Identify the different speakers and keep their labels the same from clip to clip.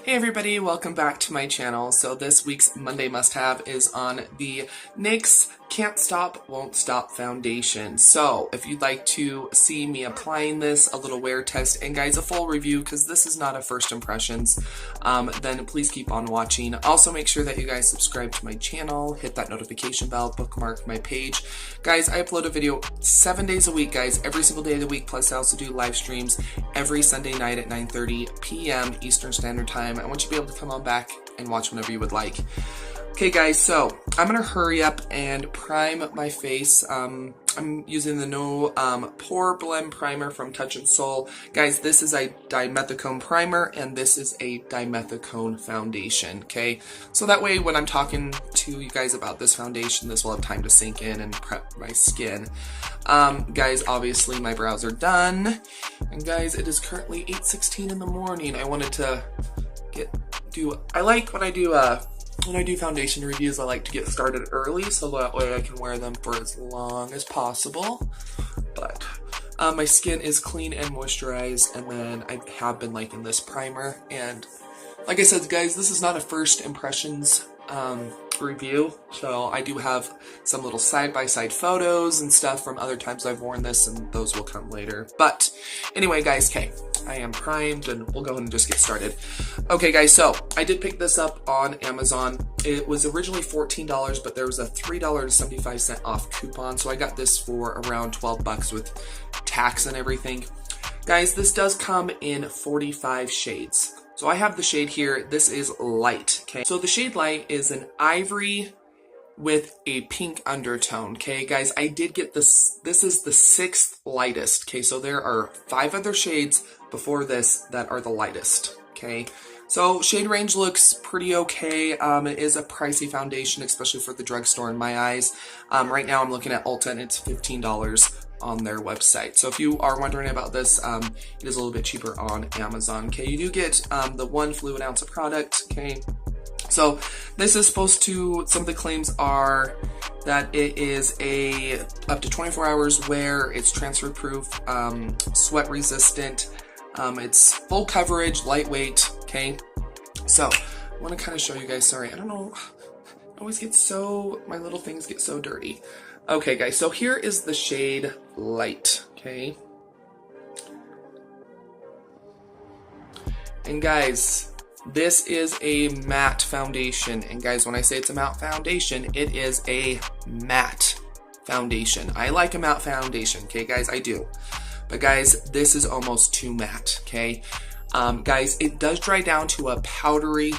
Speaker 1: Hey everybody, welcome back to my channel. So this week's Monday must-have is on the NYX Can't Stop, Won't Stop foundation. So if you'd like to see me applying this, a little wear test, and guys, a full review, because this is not a first impressions, then please keep on watching. Also make sure that you guys subscribe to my channel, hit that notification bell, bookmark my page. Guys, I upload a video 7 days a week, guys, every single day of the week, plus I also do live streams every Sunday night at 9:30 p.m. Eastern Standard Time. I want you to be able to come on back and watch whenever you would like. Okay guys, so I'm gonna hurry up and prime my face. I'm using the No Pore Blend Primer from Touch and Soul. Guys, this is a dimethicone primer and this is a dimethicone foundation, okay? So that way when I'm talking to you guys about this foundation, this will have time to sink in and prep my skin. Guys, obviously my brows are done. And guys, it is currently 8:16 in the morning. I wanted to I like when I do foundation reviews, I like to get started early so that way I can wear them for as long as possible. But my skin is clean and moisturized, and then I have been liking this primer. And like I said, guys, this is not a first impressions review, so I do have some little side-by-side photos and stuff from other times I've worn this, and those will come later. But anyway, guys, okay, I am primed and we'll go ahead and just get started. Okay guys, so I did pick this up on Amazon. It was originally $14, but there was a $3.75 off coupon, so I got this for around 12 bucks with tax and everything. Guys, this does come in 45 shades. So I have the shade here. This is light, okay? So the shade light is an ivory with a pink undertone, okay? Guys, I did get this. This is the 6th lightest, okay? So there are 5 other shades before this that are the lightest, okay? So shade range looks pretty okay. It is a pricey foundation, especially for the drugstore in my eyes. Right now I'm looking at Ulta and it's $15 on their website. So if you are wondering about this, it is a little bit cheaper on Amazon. Okay, you do get the 1 fluid ounce of product. Okay, so this is supposed to, some of the claims are that it is a up to 24 hours wear, it's transfer proof, sweat resistant, it's full coverage, lightweight. Okay, so I want to kind of show you guys, sorry, I don't know, I always get so, my little things get so dirty. Okay guys, so here is the shade light, okay? And guys, this is a matte foundation. And guys, when I say it's a matte foundation, it is a matte foundation. I like a matte foundation, okay guys, I do. But guys, this is almost too matte, okay? Guys, it does dry down to a powdery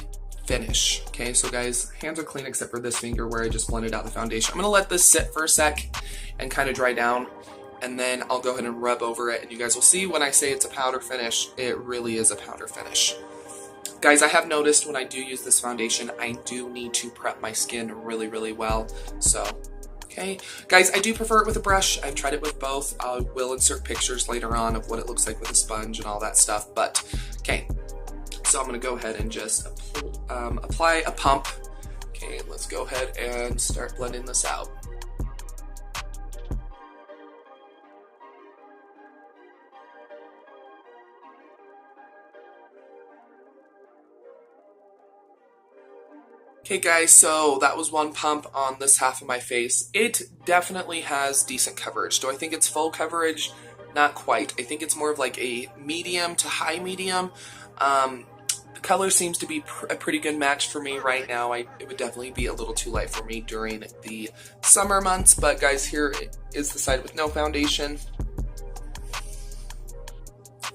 Speaker 1: finish. Okay, so guys, hands are clean except for this finger where I just blended out the foundation. I'm gonna let this sit for a sec and kind of dry down, and then I'll go ahead and rub over it, and you guys will see when I say it's a powder finish, it really is a powder finish. Guys, I have noticed when I do use this foundation, I do need to prep my skin really, really well. So, okay. Guys, I do prefer it with a brush. I've tried it with both. I will insert pictures later on of what it looks like with a sponge and all that stuff, but okay. So I'm going to go ahead and just apply a pump. Okay, let's go ahead and start blending this out. Okay guys, so that was one pump on this half of my face. It definitely has decent coverage. Do I think it's full coverage? Not quite. I think it's more of like a medium to high medium. The color seems to be a pretty good match for me right now. It would definitely be a little too light for me during the summer months, but guys, here is the side with no foundation.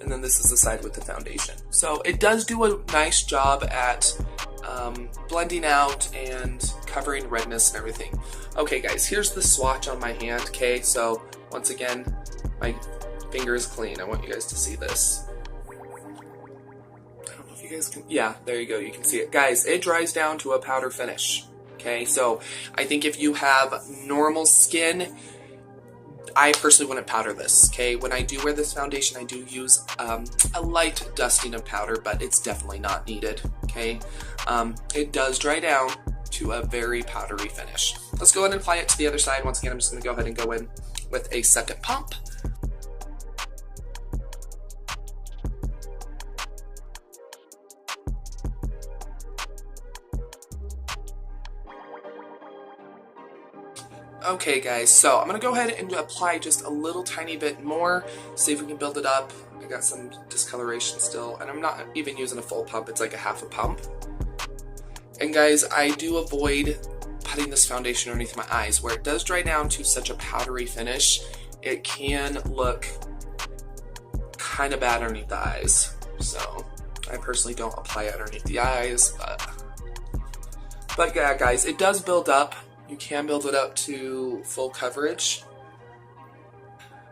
Speaker 1: And then this is the side with the foundation. So it does do a nice job at blending out and covering redness and everything. Okay guys, here's the swatch on my hand, okay? So once again, my finger is clean. I want you guys to see this. You guys can, yeah, there you go, you can see it. Guys, it dries down to a powder finish, okay? So I think if you have normal skin, I personally wouldn't powder this, okay? When I do wear this foundation, I do use a light dusting of powder, but it's definitely not needed, okay? It does dry down to a very powdery finish. Let's go ahead and apply it to the other side. Once again, I'm just gonna go ahead and go in with a second pump. Okay guys, so I'm going to go ahead and apply just a little tiny bit more, see if we can build it up. I got some discoloration still, and I'm not even using a full pump, it's like a half a pump. And guys, I do avoid putting this foundation underneath my eyes. Where it does dry down to such a powdery finish, it can look kind of bad underneath the eyes. So I personally don't apply it underneath the eyes, but yeah guys, it does build up. You can build it up to full coverage.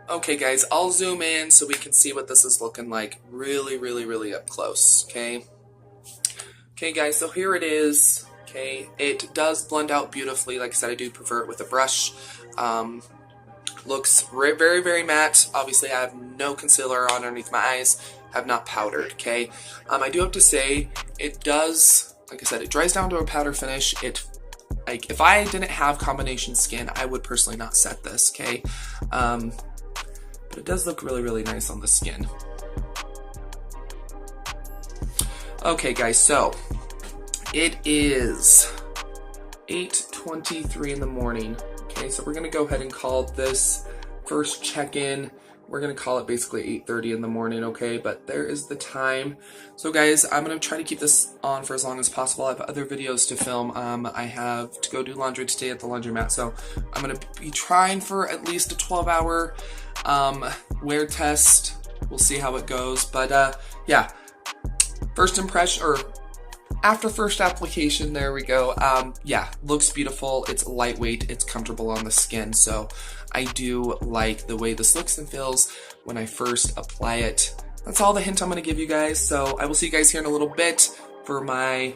Speaker 1: Okay guys, I'll zoom in so we can see what this is looking like really up close, okay? Okay guys, so here it is, okay? It does blend out beautifully. Like I said, I do prefer it with a brush. Looks very matte. Obviously I have no concealer on underneath my eyes, have not powdered, okay? I do have to say, it does, like I said, it dries down to a powder finish. Like, if I didn't have combination skin, I would personally not set this, okay? But it does look really nice on the skin. Okay guys, so it is 8:23 in the morning. Okay, so we're gonna go ahead and call this first check-in. We're gonna call it basically 8:30 in the morning, okay? But there is the time. So guys, I'm gonna try to keep this on for as long as possible. I have other videos to film. I have to go do laundry today at the laundromat, so I'm gonna be trying for at least a 12-hour wear test. We'll see how it goes. But yeah, first impression, or after first application, there we go. Yeah, looks beautiful. It's lightweight, it's comfortable on the skin, so I do like the way this looks and feels when I first apply it. That's all the hint I'm going to give you guys, so I will see you guys here in a little bit for my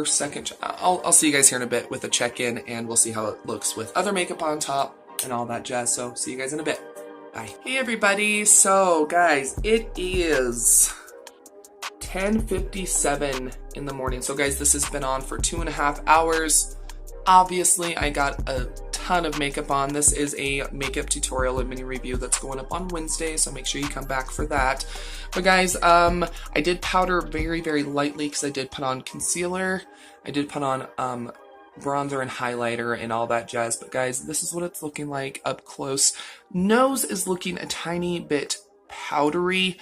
Speaker 1: second, I'll see you guys here in a bit with a check-in, and we'll see how it looks with other makeup on top and all that jazz, so see you guys in a bit. Bye. Hey everybody, so guys, it is 10:57 in the morning. So guys, this has been on for 2.5 hours. Obviously, I got a ton of makeup on. This is a makeup tutorial and mini review that's going up on Wednesday, so make sure you come back for that. But guys, I did powder very lightly because I did put on concealer. I did put on bronzer and highlighter and all that jazz. But guys, this is what it's looking like up close. Nose is looking a tiny bit powdery.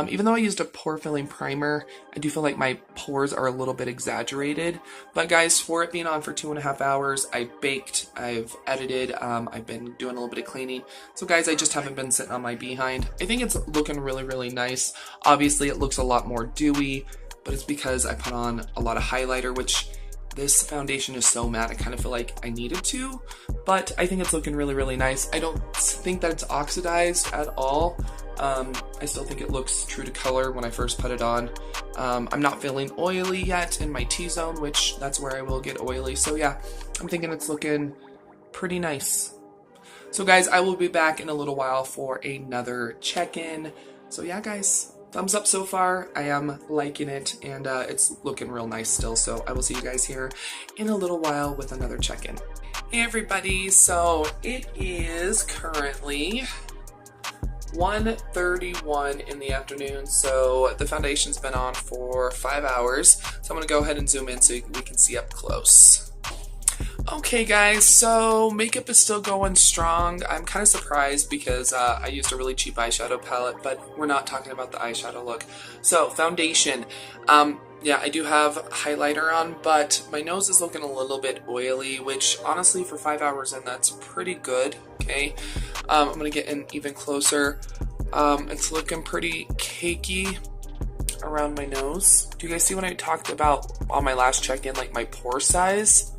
Speaker 1: Even though I used a pore filling primer, I do feel like my pores are a little bit exaggerated. But guys, for it being on for 2.5 hours, I baked, I've edited, I've been doing a little bit of cleaning. So guys, I just haven't been sitting on my behind. I think it's looking really nice. Obviously, it looks a lot more dewy, but it's because I put on a lot of highlighter, which this foundation is so matte, I kind of feel like I needed to, but I think it's looking really nice. I don't think that it's oxidized at all. I still think it looks true to color when I first put it on. I'm not feeling oily yet in my T-zone, which that's where I will get oily. So yeah, I'm thinking it's looking pretty nice. So guys, I will be back in a little while for another check-in. So yeah guys, thumbs up so far. I am liking it, and it's looking real nice still. So I will see you guys here in a little while with another check-in. Hey everybody, so it is currently 1:31 in the afternoon, so the foundation's been on for 5 hours. So I'm gonna go ahead and zoom in so we can see up close. Okay guys, so makeup is still going strong. I'm kind of surprised because I used a really cheap eyeshadow palette, but we're not talking about the eyeshadow look. So foundation, yeah, I do have highlighter on, but my nose is looking a little bit oily, which honestly for 5 hours in, that's pretty good, okay? I'm gonna get in even closer. It's looking pretty cakey around my nose. Do you guys see when I talked about on my last check-in, like my pore size?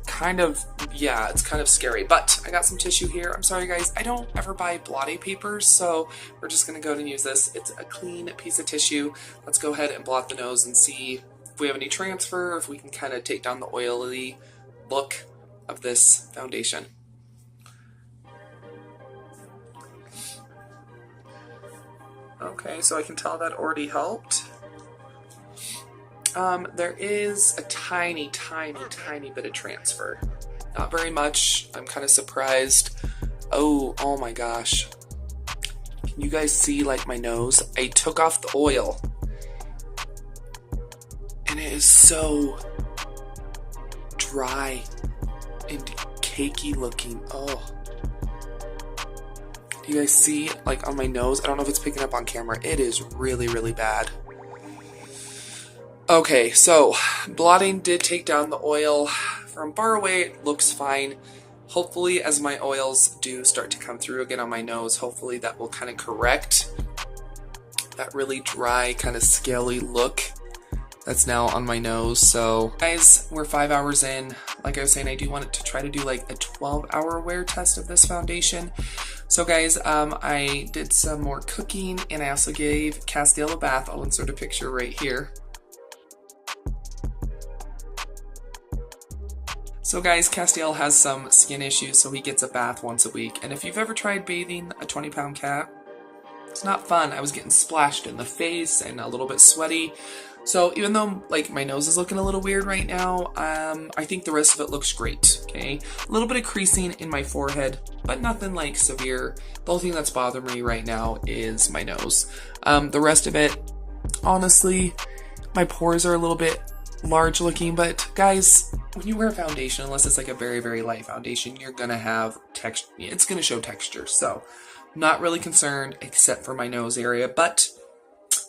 Speaker 1: Kind of, yeah, it's kind of scary, but I got some tissue here. I'm sorry guys, I don't ever buy blotting papers, so we're just gonna go ahead and use this. It's a clean piece of tissue. Let's go ahead and blot the nose and see if we have any transfer, or if we can kind of take down the oily look of this foundation. Okay, so I can tell that already helped. There is a tiny bit of transfer. Not very much. I'm kind of surprised. Oh my gosh. Can you guys see, like, my nose? I took off the oil. And it is so dry. and cakey looking. Oh. Do you guys see, like, on my nose? I don't know if it's picking up on camera. It is really, really bad. Okay, so blotting did take down the oil from far away. It looks fine. Hopefully, as my oils do start to come through again on my nose, hopefully that will kind of correct that really dry, kind of scaly look that's now on my nose. So guys, we're 5 hours in. Like I was saying, I do want it to try to do like a 12-hour wear test of this foundation. So guys, I did some more cooking, and I also gave Castiel a bath. I'll insert a picture right here. So guys, Castiel has some skin issues, so he gets a bath once a week. And if you've ever tried bathing a 20-pound cat, it's not fun. I was getting splashed in the face and a little bit sweaty. So even though like my nose is looking a little weird right now, I think the rest of it looks great, okay? A little bit of creasing in my forehead, but nothing like severe. The only thing that's bothering me right now is my nose. The rest of it, honestly, my pores are a little bit large looking, but guys, when you wear foundation, unless it's like a very, very light foundation, you're gonna have texture. It's gonna show texture. So not really concerned except for my nose area, but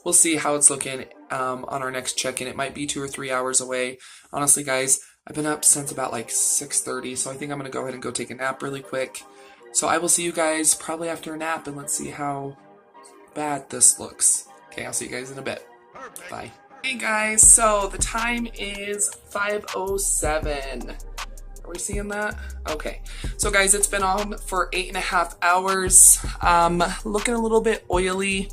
Speaker 1: we'll see how it's looking on our next check-in. It might be 2 or 3 hours away. Honestly, guys, I've been up since about like 6:30, so I think I'm gonna go ahead and go take a nap really quick. So I will see you guys probably after a nap, and let's see how bad this looks. Okay, I'll see you guys in a bit. Bye. Hey guys, so the time is 5:07. Are we seeing that? Okay. So guys, it's been on for 8.5 hours. Looking a little bit oily,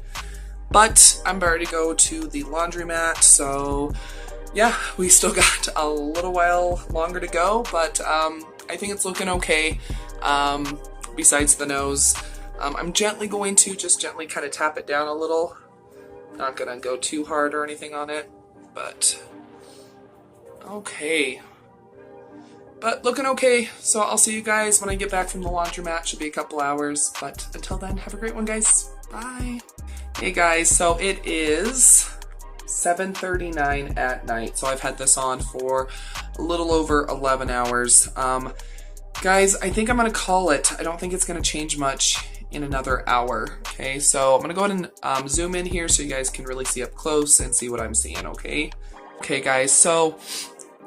Speaker 1: but I'm about to go to the laundromat. So yeah, we still got a little while longer to go, but I think it's looking okay. Besides the nose, I'm gently going to just gently kind of tap it down a little. Not gonna go too hard or anything on it, but okay. But looking okay, so I'll see you guys when I get back from the laundromat. Should be a couple hours, but until then, have a great one, guys. Bye. Hey guys, so it is 7:39 at night, so I've had this on for a little over 11 hours. Guys, I think I'm gonna call it. I don't think it's gonna change much in another hour. Okay, so I'm gonna go ahead and zoom in here so you guys can really see up close and see what I'm seeing. Okay guys, so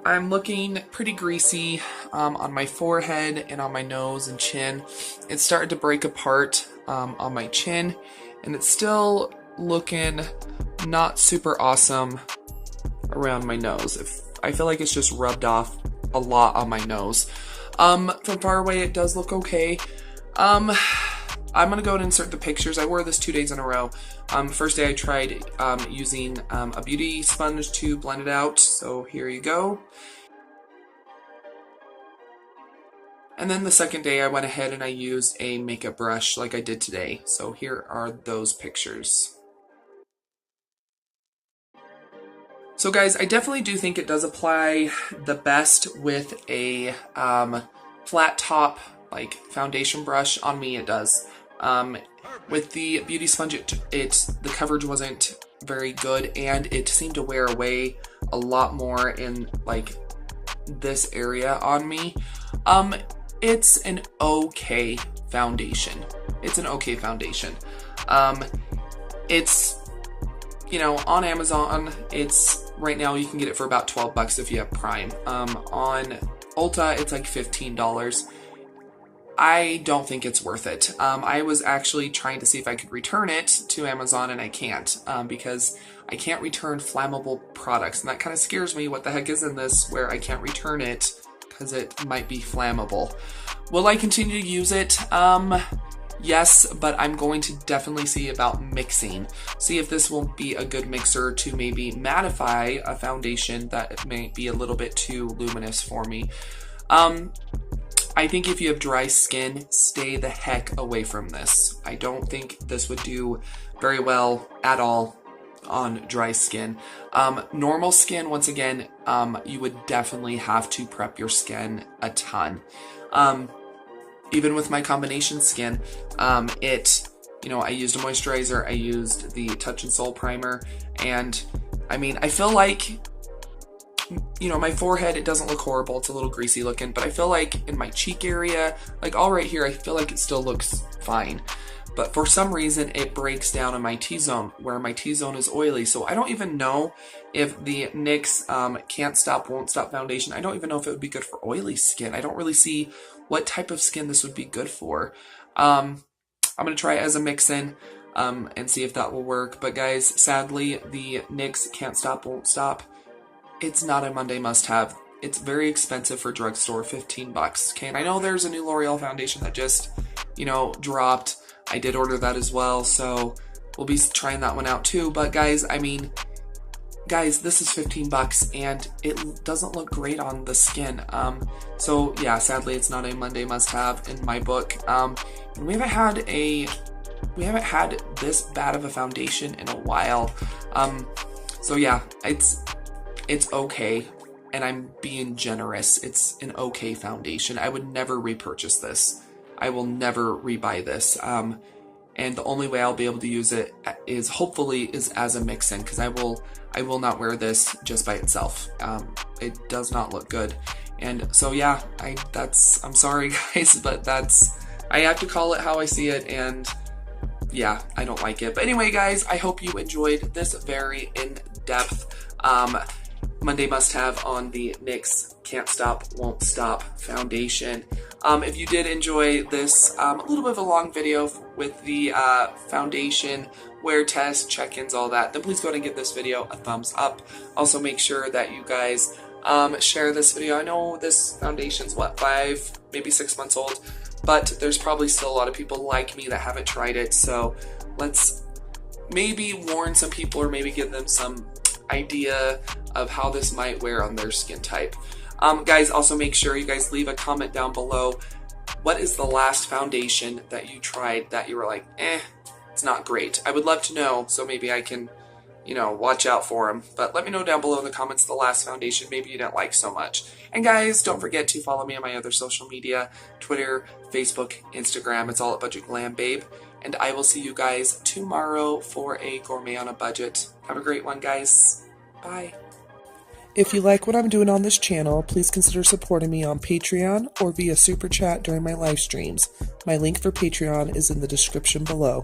Speaker 1: I'm looking pretty greasy on my forehead and on my nose and chin. It's started to break apart on my chin, and it's still looking not super awesome around my nose. I feel like it's just rubbed off a lot on my nose. From far away it does look okay. I'm gonna go and insert the pictures. I wore this 2 days in a row. First day I tried using a beauty sponge to blend it out, so here you go. And then the second day I went ahead and I used a makeup brush like I did today. So here are those pictures. So guys, I definitely do think it does apply the best with a flat top like foundation brush. On me it does. With the beauty sponge, the coverage wasn't very good, and it seemed to wear away a lot more in like this area on me. It's an okay foundation. It's an okay foundation. It's, you know, on Amazon, it's right now you can get it for about 12 bucks if you have Prime. On Ulta, it's like $15. I don't think it's worth it. I was actually trying to see if I could return it to Amazon, and I can't because I can't return flammable products, and that kind of scares me. What the heck is in this where I can't return it because it might be flammable? Will I continue to use it? Yes, but I'm going to definitely see about mixing. See if this will be a good mixer to maybe mattify a foundation that may be a little bit too luminous for me. I think if you have dry skin, stay the heck away from this. I don't think this would do very well at all on dry skin. Normal skin, once again, you would definitely have to prep your skin a ton. Even with my combination skin, you know, I used a moisturizer, I used the Touch and Soul primer, and I mean, I feel like you know, my forehead, it doesn't look horrible. It's a little greasy looking, but I feel like in my cheek area, like all right here, I feel like it still looks fine. But for some reason, it breaks down in my T-zone, where my T-zone is oily. So I don't even know if the NYX Can't Stop, Won't Stop foundation, I don't even know if it would be good for oily skin. I don't really see what type of skin this would be good for. I'm going to try it as a mix-in and see if that will work. But guys, sadly, the NYX Can't Stop, Won't Stop, it's not a Monday must-have. It's very expensive for drugstore, 15 bucks. Okay, and I know there's a new L'Oreal foundation that just, you know, dropped. I did order that as well, so we'll be trying that one out too. But guys, I mean, guys, this is 15 bucks and it doesn't look great on the skin. So yeah, sadly, it's not a Monday must-have in my book. And we haven't had this bad of a foundation in a while. So yeah, it's okay, and I'm being generous. It's an okay foundation. I would never repurchase this. I will never rebuy this. And the only way I'll be able to use it is hopefully as a mix-in, because I will not wear this just by itself. It does not look good. And so yeah, I'm sorry guys, but I have to call it how I see it, and yeah, I don't like it. But anyway guys, I hope you enjoyed this very in-depth Monday must-have on the NYX Can't Stop, Won't Stop foundation. If you did enjoy this, a little bit of a long video with the foundation, wear test, check-ins, all that, then please go ahead and give this video a thumbs up. Also make sure that you guys share this video. I know this foundation's, what, 5, maybe 6 months old, but there's probably still a lot of people like me that haven't tried it, so let's maybe warn some people or maybe give them some idea of how this might wear on their skin type. Guys, also make sure you guys leave a comment down below. What is the last foundation that you tried that you were like, it's not great? I would love to know, so maybe I can, you know, watch out for them. But let me know down below in the comments the last foundation maybe you didn't like so much. And guys, don't forget to follow me on my other social media, Twitter, Facebook, Instagram. It's all at Budget Glam Babe. And I will see you guys tomorrow for a gourmet on a budget. Have a great one, guys. Bye. If you like what I'm doing on this channel, please consider supporting me on Patreon or via Super Chat during my live streams. My link for Patreon is in the description below.